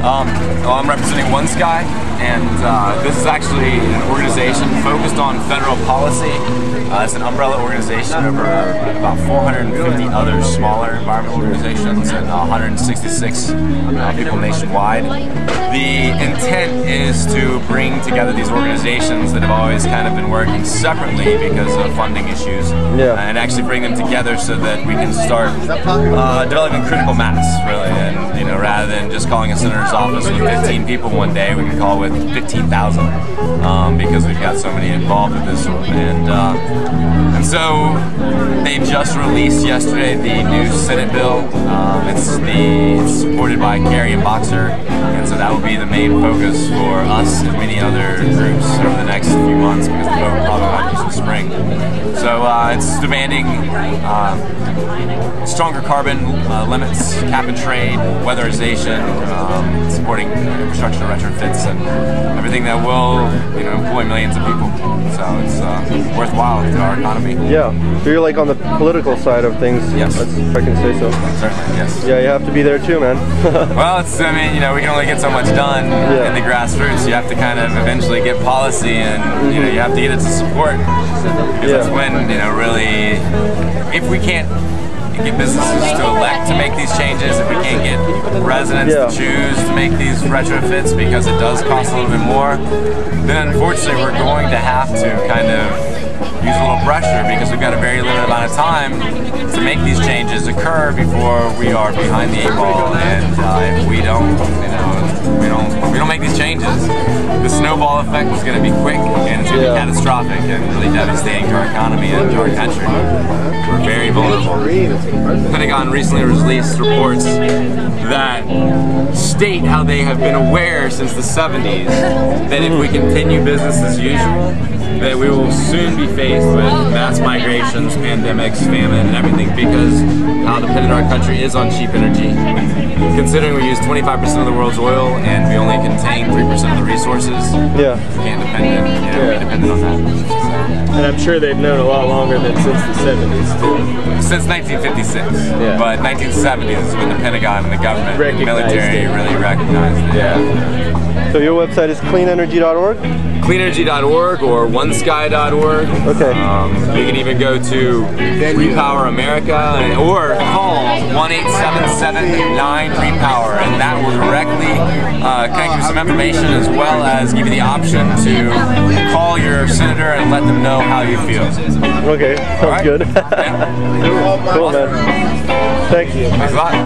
Well, I'm representing One Sky, and this is actually an organization focused on federal policy. It's an umbrella organization over about 450 other smaller environmental organizations and 166 people nationwide. The intent is to bring together these organizations that have always kind of been working separately because of funding issues, and actually bring them together so that we can start developing critical mass, really. And rather than just calling a senator's office with 15 people one day, we can call with 15,000 because we've got so many involved with this. And so they just released yesterday the new Senate bill. It's supported by Kerry and Boxer, and so that will be the main focus for us and many other groups over the next few months because the vote probably might be in spring. So it's demanding stronger carbon limits, cap and trade, weatherization, supporting infrastructure retrofits, and everything that will employ millions of people. So it's worthwhile to our economy. Yeah. So you're like on the political side of things. Yes. If I can say so. Certainly, yes. Yeah, you have to be there too, man. Well, we can only get so much done in the grassroots. You have to kind of eventually get policy, and you have to get it to support, because that's when really, if we can't get businesses to elect to make these changes, if we can't get residents to choose to make these retrofits because it does cost a little bit more, then unfortunately we're going to have to kind of use a little pressure, because we've got a very limited amount of time to make these changes occur before we are behind the 8 ball. And if we don't make these changes, the snowball effect is going to be quick, and it's going to be catastrophic and really devastating to our economy and to our country. We're very vulnerable. The Pentagon recently released reports that state how they have been aware since the 70s that if we continue business as usual, that we will soon be faced with mass migrations, pandemics, famine, and everything, because how dependent our country is on cheap energy. Considering we use 25% of the world's oil and we only contain 3% of the resources, we can't be dependent on that. And I'm sure they've known a lot longer than since the 70s too. Since 1956, but 1970s is when the Pentagon and the government and the military really recognized it. So your website is cleanenergy.org? Cleanenergy.org or onesky.org. Okay. You can even go to Repower America or call 1-877-9-REPOWER, and that will directly connect you with some information, as well as give you the option to call your senator and let them know how you feel. Okay, sounds good. Cool, man. Thank you. Thanks a lot.